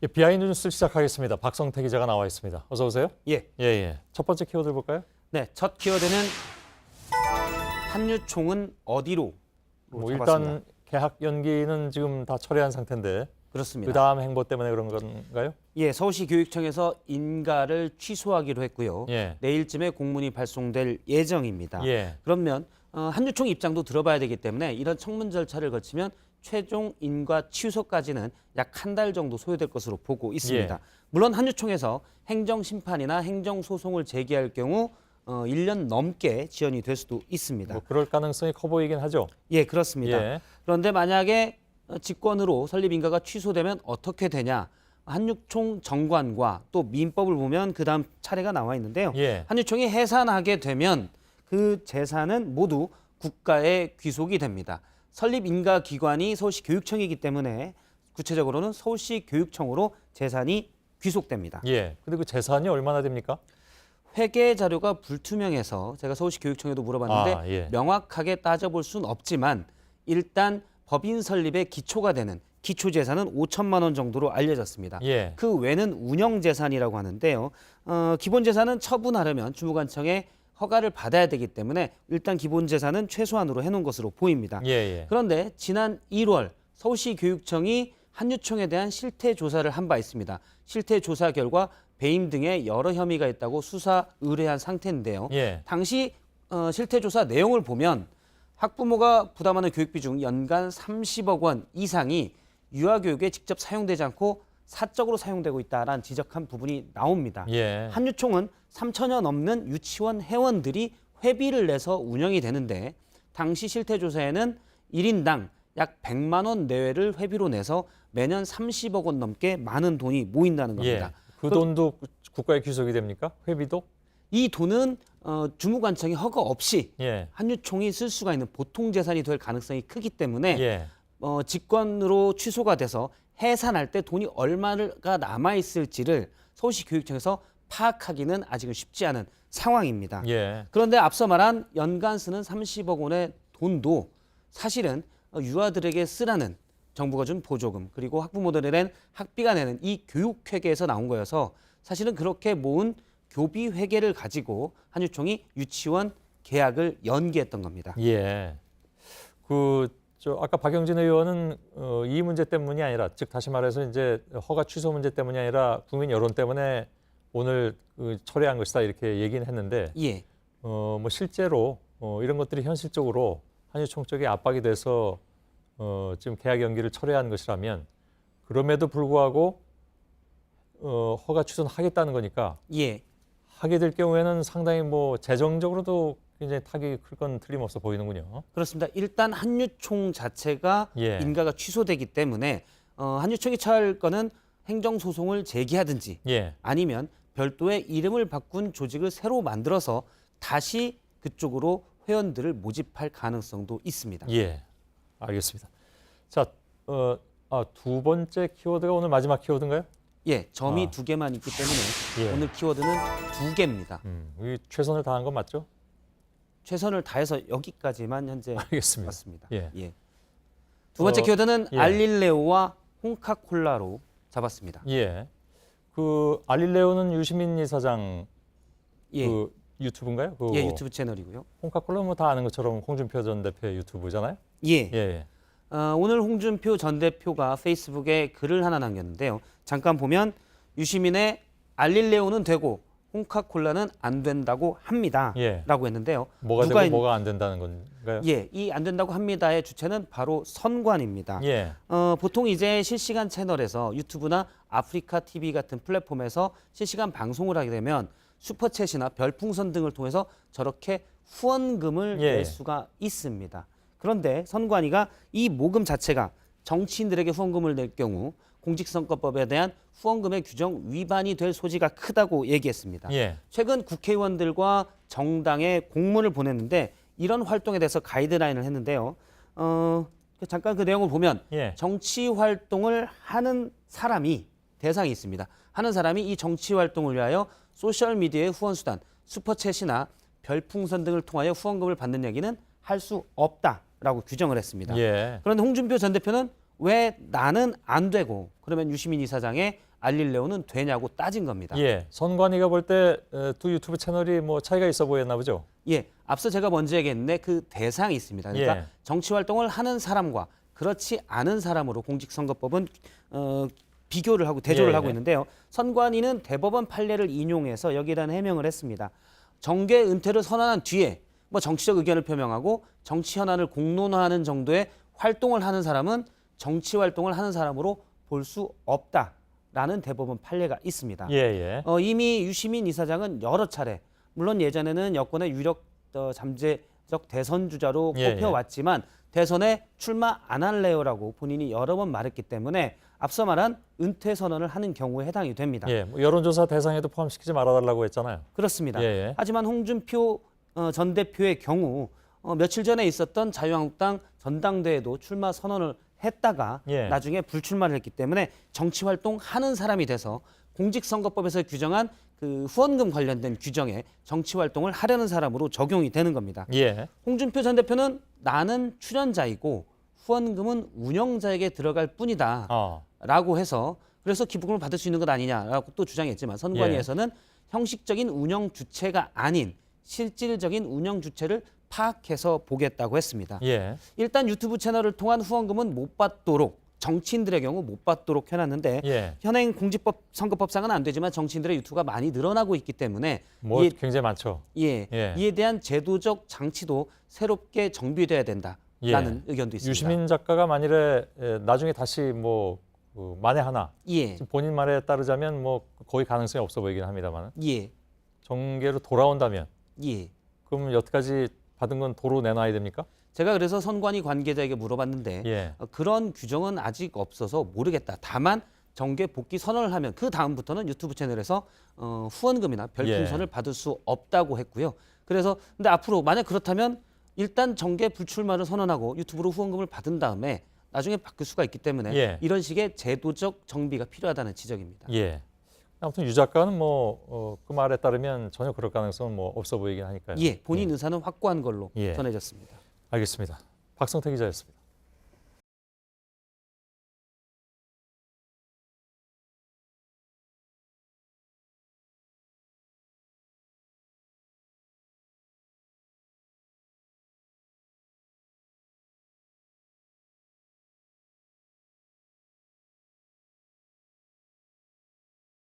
예, 비하인드 뉴스 시작하겠습니다. 박성태 기자가 나와 있습니다. 어서 오세요. 예. 첫 번째 키워드 볼까요? 네, 첫 키워드는 한유총은 어디로? 일단 개학 연기는 지금 다 철회한 상태인데 그렇습니다. 그 다음 행보 때문에 그런 건가요? 예, 서울시 교육청에서 인가를 취소하기로 했고요. 예. 내일쯤에 공문이 발송될 예정입니다. 예. 그러면 한유총 입장도 들어봐야 되기 때문에 이런 청문 절차를 거치면 최종 인가 취소까지는 약 한 달 정도 소요될 것으로 보고 있습니다. 예. 물론 한유총에서 행정심판이나 행정소송을 제기할 경우 1년 넘게 지연이 될 수도 있습니다. 뭐 그럴 가능성이 커 보이긴 하죠. 예, 그렇습니다. 예. 그런데 만약에 직권으로 설립 인가가 취소되면 어떻게 되냐? 한유총 정관과 또 민법을 보면 그다음 차례가 나와 있는데요. 예. 한유총이 해산하게 되면 그 재산은 모두 국가에 귀속이 됩니다. 설립 인가 기관이 서울시 교육청이기 때문에 구체적으로는 서울시 교육청으로 재산이 귀속됩니다. 예. 근데 그 재산이 얼마나 됩니까? 회계 자료가 불투명해서 제가 서울시 교육청에도 물어봤는데 예. 명확하게 따져볼 수는 없지만 일단 법인 설립의 기초가 되는 기초 재산은 5천만 원 정도로 알려졌습니다. 예. 그 외는 운영 재산이라고 하는데요. 기본 재산은 처분하려면 주무관청에 허가를 받아야 되기 때문에 일단 기본 재산은 최소한으로 해놓은 것으로 보입니다. 예. 그런데 지난 1월 서울시 교육청이 한유총에 대한 실태 조사를 한 바 있습니다. 실태 조사 결과 배임 등의 여러 혐의가 있다고 수사 의뢰한 상태인데요. 예. 당시 실태 조사 내용을 보면 학부모가 부담하는 교육비 중 연간 30억 원 이상이 유아교육에 직접 사용되지 않고 사적으로 사용되고 있다라는 지적한 부분이 나옵니다. 예. 한유총은 3천여 넘는 유치원 회원들이 회비를 내서 운영이 되는데 당시 실태 조사에는 1인당 약 100만 원 내외를 회비로 내서 매년 30억 원 넘게 많은 돈이 모인다는 겁니다. 예. 그 돈도 국가에 귀속이 됩니까? 회비도? 이 돈은 주무관청이 허가 없이 예. 한유총이 쓸 수가 있는 보통 재산이 될 가능성이 크기 때문에 예. 직권으로 취소가 돼서 해산할 때 돈이 얼마가 남아 있을지를 서울시 교육청에서 파악하기는 아직은 쉽지 않은 상황입니다. 예. 그런데 앞서 말한 연간 쓰는 30억 원의 돈도 사실은 유아들에게 쓰라는 정부가 준 보조금 그리고 학부모들에 대한 학비가 내는 이 교육회계에서 나온 거여서 사실은 그렇게 모은 교비 회계를 가지고 한유총이 유치원 계약을 연기했던 겁니다. 예. 아까 박영진 의원은 이 문제 때문이 아니라, 즉 다시 말해서 이제 허가 취소 문제 때문이 아니라 국민 여론 때문에 오늘 철회한 것이다 이렇게 얘기는 했는데, 예. 뭐 실제로 이런 것들이 현실적으로 한유총 쪽에 압박이 돼서 지금 계약 연기를 철회한 것이라면 그럼에도 불구하고 허가 취소는 하겠다는 거니까 예. 하게 될 경우에는 상당히 뭐 재정적으로도 굉장히 타격이 클 건 틀림없어 보이는군요. 그렇습니다. 일단 한유총 자체가 예. 인가가 취소되기 때문에 한유총이 처할 거는 행정소송을 제기하든지 예. 아니면 별도의 이름을 바꾼 조직을 새로 만들어서 다시 그쪽으로 회원들을 모집할 가능성도 있습니다. 예. 알겠습니다. 자, 두 번째 키워드가 오늘 마지막 키워드인가요? 예, 점이 두 개만 있기 때문에 예. 오늘 키워드는 두 개입니다. 이 최선을 다한 건 맞죠? 최선을 다해서 여기까지만 현재 알겠습니다. 왔습니다. 예. 두 번째 키워드는 예. 알릴레오와 홍카콜라로 잡았습니다. 예. 알릴레오는 유시민 이사장 예, 유튜브인가요? 예, 유튜브 채널이고요. 홍카콜라 뭐 다 아는 것처럼 홍준표 전 대표의 유튜브잖아요. 예. 예. 오늘 홍준표 전 대표가 페이스북에 글을 하나 남겼는데요. 잠깐 보면 유시민의 알릴레오는 되고 홍카콜라는 안 된다고 합니다. 예. 라고 했는데요. 뭐가 누가 되고 뭐가 안 된다는 건가요? 예, 이 안 된다고 합니다의 주체는 바로 선관입니다. 예. 보통 이제 실시간 채널에서 유튜브나 아프리카 TV 같은 플랫폼에서 실시간 방송을 하게 되면 슈퍼챗이나 별풍선 등을 통해서 저렇게 후원금을 예. 낼 수가 있습니다. 그런데 선관위가 이 모금 자체가 정치인들에게 후원금을 낼 경우 공직선거법에 대한 후원금의 규정 위반이 될 소지가 크다고 얘기했습니다. 예. 최근 국회의원들과 정당에 공문을 보냈는데 이런 활동에 대해서 가이드라인을 했는데요. 잠깐 그 내용을 보면 예. 정치 활동을 하는 사람이 대상이 있습니다. 하는 사람이 이 정치 활동을 위하여 소셜미디어의 후원수단, 슈퍼챗이나 별풍선 등을 통하여 후원금을 받는 얘기는 할 수 없다라고 규정을 했습니다. 예. 그런데 홍준표 전 대표는 왜 나는 안 되고 그러면 유시민 이사장의 알리려고는 되냐고 따진 겁니다. 예, 선관위가 볼 때 두 유튜브 채널이 뭐 차이가 있어 보였나 보죠? 예, 앞서 제가 먼저 얘기했는데 그 대상이 있습니다. 그러니까 예. 정치 활동을 하는 사람과 그렇지 않은 사람으로 공직선거법은 비교를 하고 대조를 예, 하고 예. 있는데요. 선관위는 대법원 판례를 인용해서 여기에 대한 해명을 했습니다. 정계 은퇴를 선언한 뒤에 뭐 정치적 의견을 표명하고 정치 현안을 공론화하는 정도의 활동을 하는 사람은 정치 활동을 하는 사람으로 볼 수 없다라는 대법원 판례가 있습니다. 예, 예. 이미 유시민 이사장은 여러 차례 물론 예전에는 여권의 유력 잠재적 대선 주자로 예, 꼽혀왔지만 대선에 출마 안 할래요라고 본인이 여러 번 말했기 때문에 앞서 말한 은퇴 선언을 하는 경우에 해당이 됩니다. 예, 뭐 여론조사 대상에도 포함시키지 말아달라고 했잖아요. 그렇습니다. 예, 예. 하지만 홍준표 전 대표의 경우 며칠 전에 있었던 자유한국당 전당대회도 출마 선언을 했다가 예. 나중에 불출마를 했기 때문에 정치 활동하는 사람이 돼서 공직선거법에서 규정한 그 후원금 관련된 규정에 정치 활동을 하려는 사람으로 적용이 되는 겁니다. 예. 홍준표 전 대표는 나는 출연자이고 후원금은 운영자에게 들어갈 뿐이다 라고 해서 그래서 기부금을 받을 수 있는 것 아니냐라고 또 주장했지만 선관위에서는 형식적인 운영 주체가 아닌 실질적인 운영 주체를 파악해서 보겠다고 했습니다. 예. 일단 유튜브 채널을 통한 후원금은 못 받도록 정치인들의 경우 못 받도록 해놨는데 예. 현행 공직법 선거법상은 안 되지만 정치인들의 유튜브가 많이 늘어나고 있기 때문에 뭐 굉장히 많죠. 예, 예. 이에 대한 제도적 장치도 새롭게 정비돼야 된다라는 의견도 있습니다. 유시민 작가가 만일에 나중에 다시 뭐 만에 하나 예, 지금 본인 말에 따르자면 뭐 거의 가능성이 없어 보이긴 합니다만 예, 정계로 돌아온다면 예. 그럼 여태까지 받은 건 도로 내놔야 됩니까? 제가 그래서 선관위 관계자에게 물어봤는데 예. 그런 규정은 아직 없어서 모르겠다. 다만 정계 복귀 선언을 하면 그 다음부터는 유튜브 채널에서 후원금이나 별풍선을 받을 수 없다고 했고요. 그래서 근데 앞으로 만약 그렇다면 일단 정계 불출마를 선언하고 유튜브로 후원금을 받은 다음에 나중에 바뀔 수가 있기 때문에 예. 이런 식의 제도적 정비가 필요하다는 지적입니다. 예. 아무튼 유 작가는 뭐 그 말에 따르면 전혀 그럴 가능성은 뭐 없어 보이긴 하니까요. 예, 본인 의사는 확고한 걸로 예. 전해졌습니다. 알겠습니다. 박성태 기자였습니다.